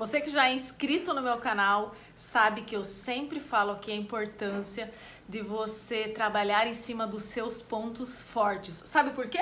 Você que já é inscrito no meu canal sabe que eu sempre falo aqui a importância de você trabalhar em cima dos seus pontos fortes. Sabe por quê?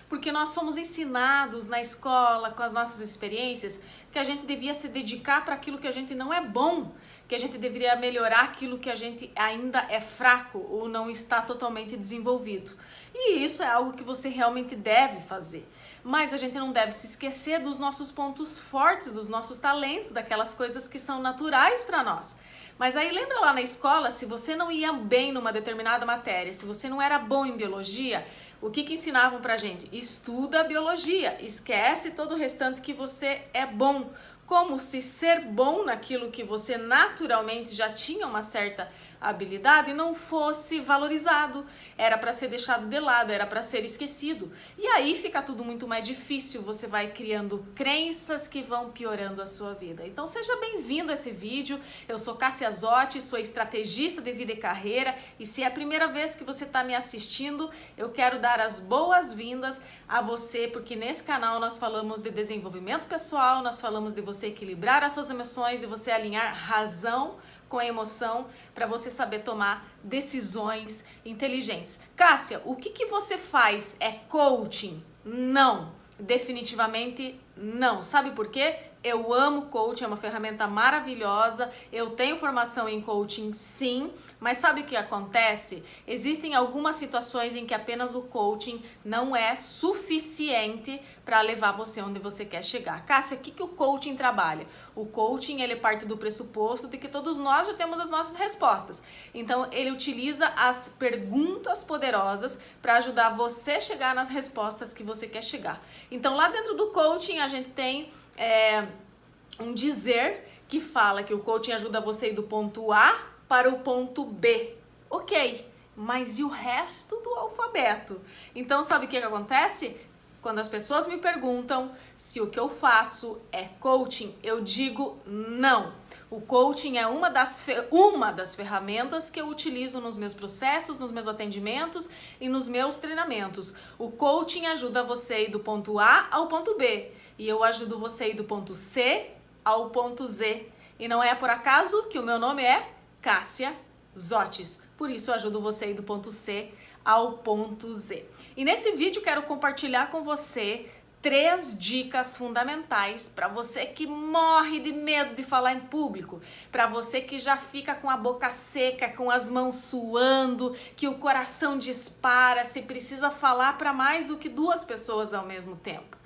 Porque nós fomos ensinados na escola, com as nossas experiências, que a gente devia se dedicar para aquilo que a gente não é bom, que a gente deveria melhorar aquilo que a gente ainda é fraco ou não está totalmente desenvolvido. E isso é algo que você realmente deve fazer. Mas a gente não deve se esquecer dos nossos pontos fortes, dos nossos talentos, daquelas coisas que são naturais para nós. Mas aí lembra lá na escola, se você não ia bem numa determinada matéria, se você não era bom em biologia, o que ensinavam pra gente? Estuda biologia, esquece todo o restante que você é bom. Como se ser bom naquilo que você naturalmente já tinha uma certa habilidade não fosse valorizado, era para ser deixado de lado, era para ser esquecido. E aí fica tudo muito mais difícil, você vai criando crenças que vão piorando a sua vida. Então seja bem-vindo a esse vídeo, eu sou Cássia Zotti, sou estrategista de vida e carreira, e se é a primeira vez que você está me assistindo, eu quero dar as boas-vindas a você, porque nesse canal nós falamos de desenvolvimento pessoal, nós falamos de você equilibrar as suas emoções, de você alinhar razão com a emoção para você saber tomar decisões inteligentes. Cássia, o que você faz? É coaching? Não, definitivamente não. Sabe por quê? Eu amo coaching, é uma ferramenta maravilhosa, eu tenho formação em coaching sim, mas sabe o que acontece? Existem algumas situações em que apenas o coaching não é suficiente para levar você onde você quer chegar. Cássia, o que o coaching trabalha? O coaching, ele parte do pressuposto de que todos nós já temos as nossas respostas. Então, ele utiliza as perguntas poderosas para ajudar você a chegar nas respostas que você quer chegar. Então, lá dentro do coaching, a gente tem um dizer que fala que o coaching ajuda você a ir do ponto A para o ponto B. Ok, mas e o resto do alfabeto? Então, sabe o que acontece? Quando as pessoas me perguntam se o que eu faço é coaching, eu digo não. O coaching é uma das ferramentas que eu utilizo nos meus processos, nos meus atendimentos e nos meus treinamentos. O coaching ajuda você a ir do ponto A ao ponto B. E eu ajudo você a ir do ponto C ao ponto Z. E não é por acaso que o meu nome é Cássia Zotti. Por isso eu ajudo você a ir do ponto C ao ponto Z. E nesse vídeo quero compartilhar com você 3 dicas fundamentais para você que morre de medo de falar em público, para você que já fica com a boca seca, com as mãos suando, que o coração dispara, se precisa falar para mais do que 2 pessoas ao mesmo tempo.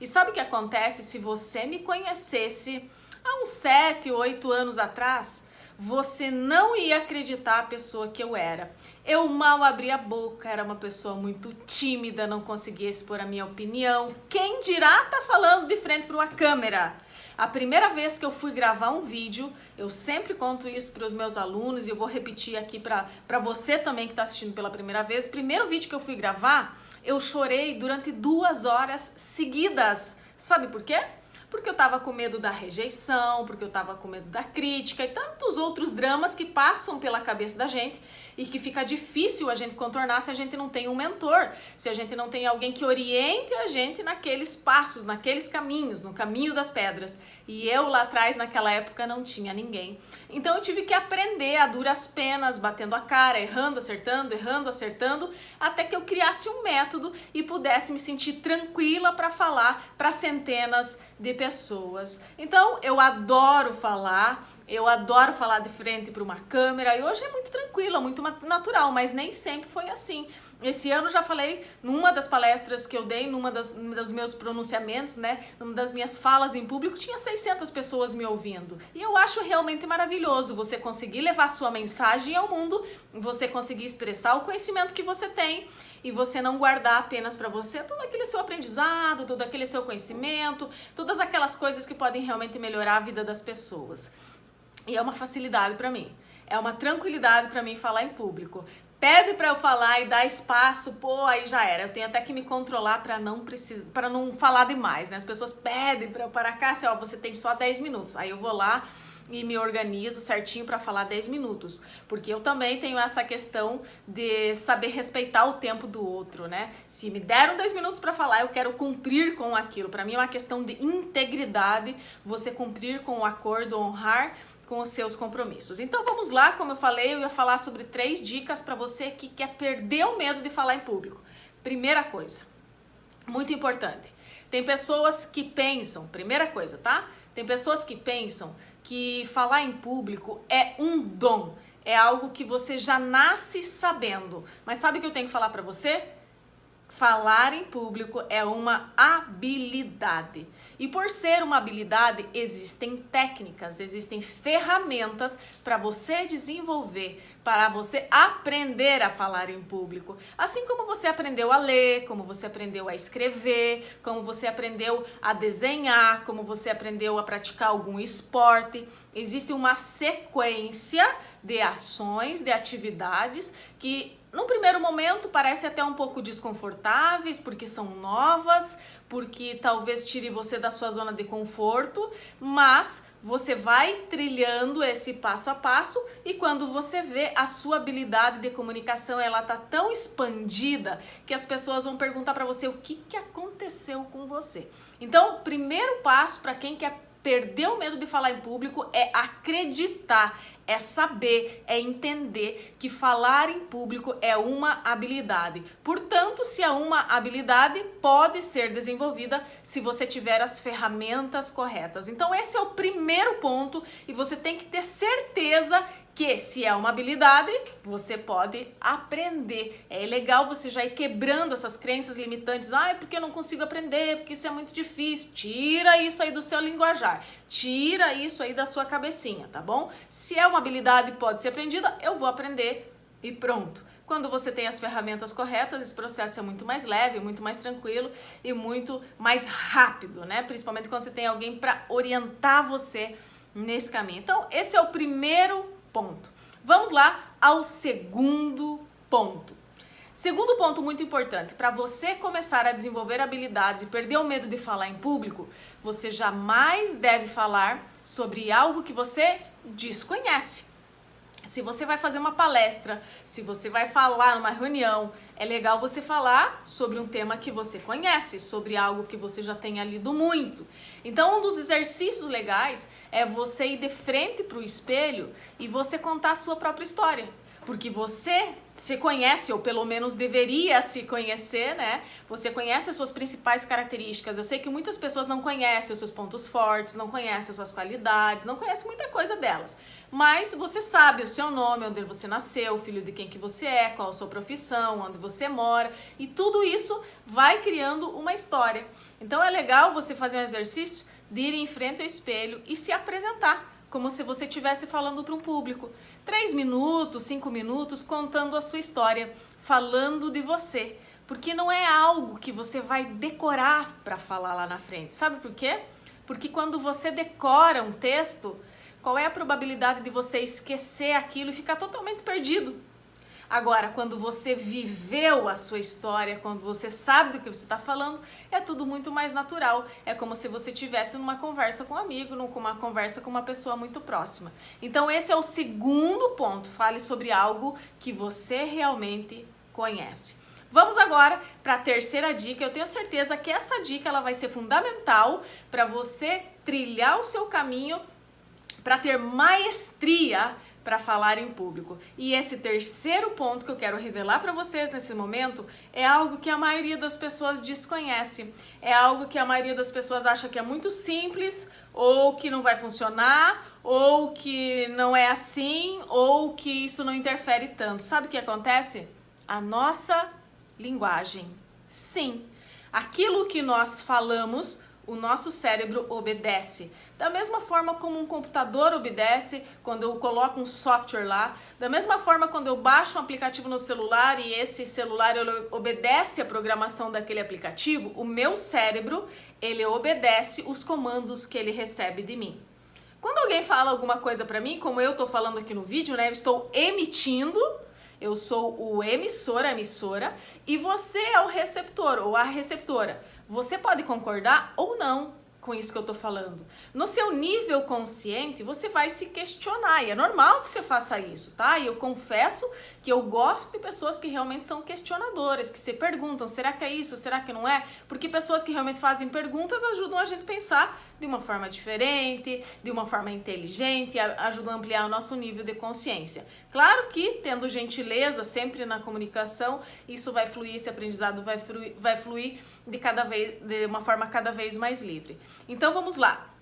E sabe o que acontece? Se você me conhecesse há uns 7, 8 anos atrás, você não ia acreditar a pessoa que eu era. Eu mal abria a boca, era uma pessoa muito tímida, não conseguia expor a minha opinião. Quem dirá tá falando de frente para uma câmera? A primeira vez que eu fui gravar um vídeo, eu sempre conto isso para os meus alunos e eu vou repetir aqui para você também que está assistindo pela primeira vez. Primeiro vídeo que eu fui gravar, eu chorei durante 2 horas seguidas. Sabe por quê? Porque eu tava com medo da rejeição, porque eu tava com medo da crítica e tantos outros dramas que passam pela cabeça da gente e que fica difícil a gente contornar se a gente não tem um mentor, se a gente não tem alguém que oriente a gente naqueles passos, naqueles caminhos, no caminho das pedras. E eu lá atrás, naquela época, não tinha ninguém. Então eu tive que aprender a duras penas, batendo a cara, errando, acertando, até que eu criasse um método e pudesse me sentir tranquila para falar para centenas de pessoas. Então eu adoro falar de frente para uma câmera e hoje é muito tranquila, muito natural, mas nem sempre foi assim. Esse ano já falei numa das palestras que eu dei, dos meus pronunciamentos, né, numa das minhas falas em público, tinha 600 pessoas me ouvindo. E eu acho realmente maravilhoso você conseguir levar sua mensagem ao mundo, você conseguir expressar o conhecimento que você tem e você não guardar apenas para você todo aquele seu aprendizado, todo aquele seu conhecimento, todas aquelas coisas que podem realmente melhorar a vida das pessoas. E é uma facilidade para mim, é uma tranquilidade para mim falar em público. Pede para eu falar e dar espaço, pô, aí já era. Eu tenho até que me controlar para não falar demais, né? As pessoas pedem para eu parar, Cássia, ó, você tem só 10 minutos. Aí eu vou lá e me organizo certinho para falar 10 minutos, porque eu também tenho essa questão de saber respeitar o tempo do outro, né? Se me deram 10 minutos para falar, eu quero cumprir com aquilo. Para mim é uma questão de integridade, você cumprir com o acordo, honrar com os seus compromissos. Então vamos lá, como eu falei, eu ia falar sobre 3 dicas para você que quer perder o medo de falar em público. Primeira coisa, muito importante, tem pessoas que pensam, primeira coisa, tá? Tem pessoas que pensam que falar em público é um dom, é algo que você já nasce sabendo. Mas sabe o que eu tenho que falar para você? Falar em público é uma habilidade. E por ser uma habilidade, existem técnicas, existem ferramentas para você desenvolver, para você aprender a falar em público. Assim como você aprendeu a ler, como você aprendeu a escrever, como você aprendeu a desenhar, como você aprendeu a praticar algum esporte. Existe uma sequência de ações, de atividades que num primeiro momento parece até um pouco desconfortáveis, porque são novas, porque talvez tire você da sua zona de conforto, mas você vai trilhando esse passo a passo e quando você vê a sua habilidade de comunicação, ela tá tão expandida que as pessoas vão perguntar para você o que aconteceu com você. Então, o primeiro passo para quem quer perder o medo de falar em público é acreditar, é saber, é entender que falar em público é uma habilidade. Portanto, se é uma habilidade, pode ser desenvolvida se você tiver as ferramentas corretas. Então, esse é o primeiro ponto e você tem que ter certeza que se é uma habilidade, você pode aprender. É legal você já ir quebrando essas crenças limitantes. Ah, é porque eu não consigo aprender, porque isso é muito difícil. Tira isso aí do seu linguajar. Tira isso aí da sua cabecinha, tá bom? Se é uma habilidade pode ser aprendida, eu vou aprender e pronto. Quando você tem as ferramentas corretas, esse processo é muito mais leve, muito mais tranquilo e muito mais rápido, né? Principalmente quando você tem alguém para orientar você nesse caminho. Então, esse é o primeiro ponto. Vamos lá ao segundo ponto. Segundo ponto muito importante, para você começar a desenvolver habilidades e perder o medo de falar em público, você jamais deve falar sobre algo que você desconhece. Se você vai fazer uma palestra, se você vai falar numa reunião, é legal você falar sobre um tema que você conhece, sobre algo que você já tenha lido muito. Então, um dos exercícios legais é você ir de frente para o espelho e você contar a sua própria história. Porque você se conhece, ou pelo menos deveria se conhecer, né? Você conhece as suas principais características. Eu sei que muitas pessoas não conhecem os seus pontos fortes, não conhecem as suas qualidades, não conhecem muita coisa delas. Mas você sabe o seu nome, onde você nasceu, o filho de quem que você é, qual a sua profissão, onde você mora. E tudo isso vai criando uma história. Então é legal você fazer um exercício de ir em frente ao espelho e se apresentar, como se você estivesse falando para um público. 3 minutos, 5 minutos, contando a sua história, falando de você. Porque não é algo que você vai decorar para falar lá na frente. Sabe por quê? Porque quando você decora um texto, qual é a probabilidade de você esquecer aquilo e ficar totalmente perdido? Agora, quando você viveu a sua história, quando você sabe do que você está falando, é tudo muito mais natural. É como se você estivesse numa conversa com um amigo, numa conversa com uma pessoa muito próxima. Então, esse é o segundo ponto. Fale sobre algo que você realmente conhece. Vamos agora para a terceira dica. Eu tenho certeza que essa dica ela vai ser fundamental para você trilhar o seu caminho para ter maestria para falar em público. E esse terceiro ponto que eu quero revelar para vocês nesse momento é algo que a maioria das pessoas desconhece. É algo que a maioria das pessoas acha que é muito simples, ou que não vai funcionar, ou que não é assim, ou que isso não interfere tanto. Sabe o que acontece? A nossa linguagem. Sim, aquilo que nós falamos, o nosso cérebro obedece. Da mesma forma como um computador obedece quando eu coloco um software lá, da mesma forma quando eu baixo um aplicativo no celular e esse celular ele obedece a programação daquele aplicativo, o meu cérebro, ele obedece os comandos que ele recebe de mim. Quando alguém fala alguma coisa para mim, como eu estou falando aqui no vídeo, né, eu estou emitindo, eu sou o emissor, a emissora, e você é o receptor ou a receptora. Você pode concordar ou não com isso que eu tô falando? No seu nível consciente, você vai se questionar, e é normal que você faça isso, tá? E eu confesso que eu gosto de pessoas que realmente são questionadoras, que se perguntam, será que é isso, será que não é? Porque pessoas que realmente fazem perguntas ajudam a gente a pensar de uma forma diferente, de uma forma inteligente, ajudam a ampliar o nosso nível de consciência. Claro que, tendo gentileza sempre na comunicação, isso vai fluir, esse aprendizado vai fluir de uma forma cada vez mais livre. Então vamos lá.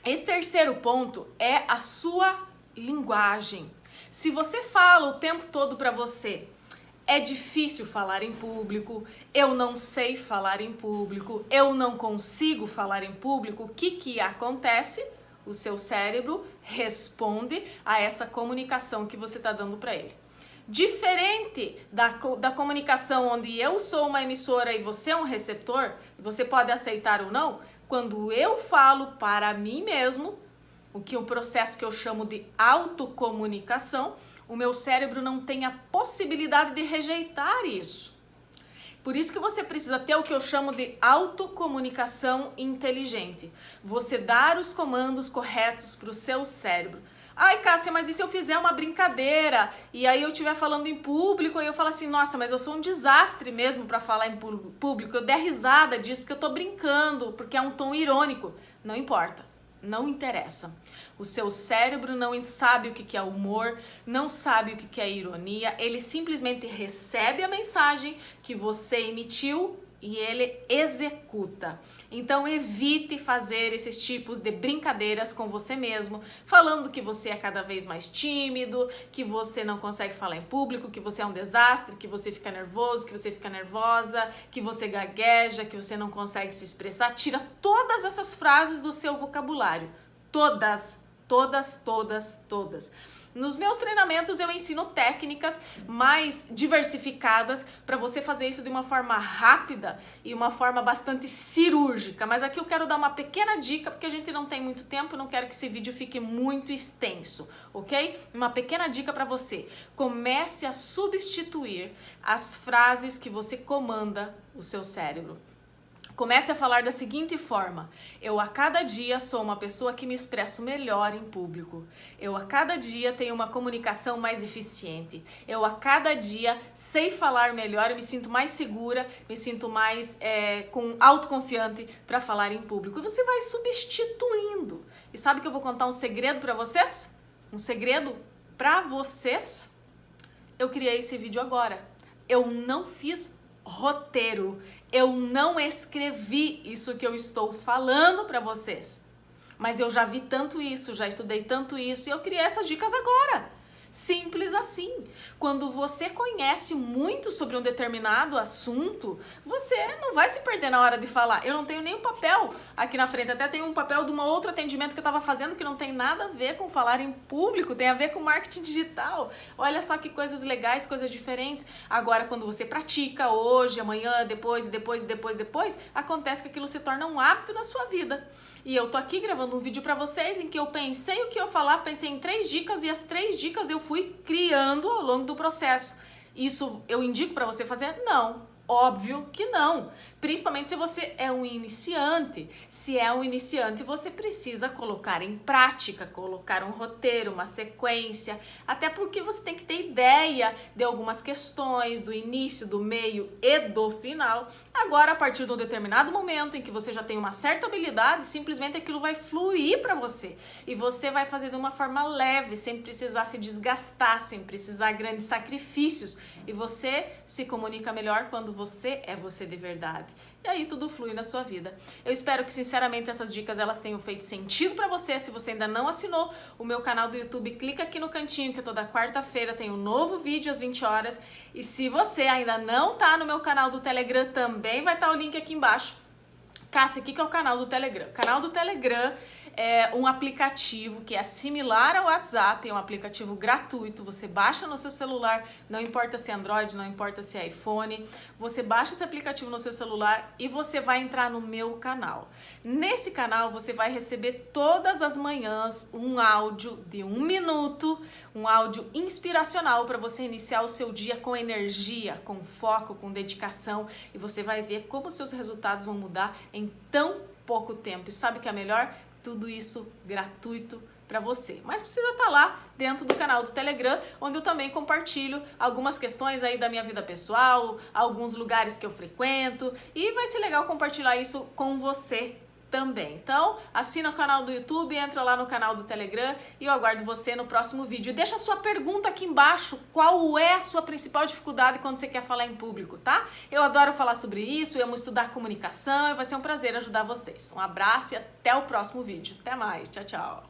Esse terceiro ponto é a sua linguagem. Se você fala o tempo todo para você, é difícil falar em público, eu não sei falar em público, eu não consigo falar em público, o que acontece? O seu cérebro responde a essa comunicação que você está dando para ele. Diferente da comunicação onde eu sou uma emissora e você é um receptor, você pode aceitar ou não, quando eu falo para mim mesmo, o processo que eu chamo de autocomunicação, o meu cérebro não tem a possibilidade de rejeitar isso. Por isso que você precisa ter o que eu chamo de autocomunicação inteligente. Você dar os comandos corretos para o seu cérebro. Ai, Cássia, mas e se eu fizer uma brincadeira e aí eu estiver falando em público e eu falo assim, nossa, mas eu sou um desastre mesmo para falar em público, eu der risada disso porque eu tô brincando, porque é um tom irônico. Não importa, não interessa. O seu cérebro não sabe o que é humor, não sabe o que é ironia, ele simplesmente recebe a mensagem que você emitiu e ele executa. Então evite fazer esses tipos de brincadeiras com você mesmo, falando que você é cada vez mais tímido, que você não consegue falar em público, que você é um desastre, que você fica nervoso, que você fica nervosa, que você gagueja, que você não consegue se expressar. Tira todas essas frases do seu vocabulário. Todas. Nos meus treinamentos eu ensino técnicas mais diversificadas para você fazer isso de uma forma rápida e uma forma bastante cirúrgica. Mas aqui eu quero dar uma pequena dica, porque a gente não tem muito tempo e não quero que esse vídeo fique muito extenso, ok? Uma pequena dica para você. Comece a substituir as frases que você comanda o seu cérebro. Comece a falar da seguinte forma: eu a cada dia sou uma pessoa que me expresso melhor em público. Eu a cada dia tenho uma comunicação mais eficiente. Eu a cada dia sei falar melhor, eu me sinto mais segura, me sinto mais autoconfiante para falar em público. E você vai substituindo. E sabe que eu vou contar um segredo para vocês? Um segredo para vocês? Eu criei esse vídeo agora. Eu não fiz roteiro. Eu não escrevi isso que eu estou falando para vocês. Mas eu já vi tanto isso, já estudei tanto isso e eu criei essas dicas agora. Simples assim. Quando você conhece muito sobre um determinado assunto, você não vai se perder na hora de falar. Eu não tenho nenhum papel aqui na frente, até tenho um papel de um outro atendimento que eu estava fazendo que não tem nada a ver com falar em público, tem a ver com marketing digital. Olha só que coisas legais, coisas diferentes. Agora, quando você pratica hoje, amanhã, depois, acontece que aquilo se torna um hábito na sua vida. E eu tô aqui gravando um vídeo pra vocês em que eu pensei o que eu falar, pensei em 3 dicas e as 3 dicas eu fui criando ao longo do processo. Isso eu indico pra você fazer? Não. Óbvio que não, principalmente se você é um iniciante. Se é um iniciante, você precisa colocar em prática, colocar um roteiro, uma sequência, até porque você tem que ter ideia de algumas questões, do início, do meio e do final. Agora, a partir de um determinado momento em que você já tem uma certa habilidade, simplesmente aquilo vai fluir para você e você vai fazer de uma forma leve, sem precisar se desgastar, sem precisar de grandes sacrifícios, e você se comunica melhor quando você é você de verdade. E aí tudo flui na sua vida. Eu espero que, sinceramente, essas dicas elas tenham feito sentido pra você. Se você ainda não assinou o meu canal do YouTube, clica aqui no cantinho que toda quarta-feira tem um novo vídeo às 20 horas. E se você ainda não tá no meu canal do Telegram, também vai estar o link aqui embaixo. Cássia, o que é o canal do Telegram? O canal do Telegram é um aplicativo que é similar ao WhatsApp, é um aplicativo gratuito, você baixa no seu celular, não importa se é Android, não importa se é iPhone, você baixa esse aplicativo no seu celular e você vai entrar no meu canal. Nesse canal você vai receber todas as manhãs um áudio de 1 minuto, um áudio inspiracional para você iniciar o seu dia com energia, com foco, com dedicação, e você vai ver como os seus resultados vão mudar em tão pouco tempo. E sabe o que é melhor? Tudo isso gratuito para você. Mas precisa estar lá dentro do canal do Telegram, onde eu também compartilho algumas questões aí da minha vida pessoal, alguns lugares que eu frequento, e vai ser legal compartilhar isso com você também. Então, assina o canal do YouTube, entra lá no canal do Telegram e eu aguardo você no próximo vídeo. Deixa a sua pergunta aqui embaixo, qual é a sua principal dificuldade quando você quer falar em público, tá? Eu adoro falar sobre isso, vamos estudar comunicação e vai ser um prazer ajudar vocês. Um abraço e até o próximo vídeo. Até mais, tchau, tchau.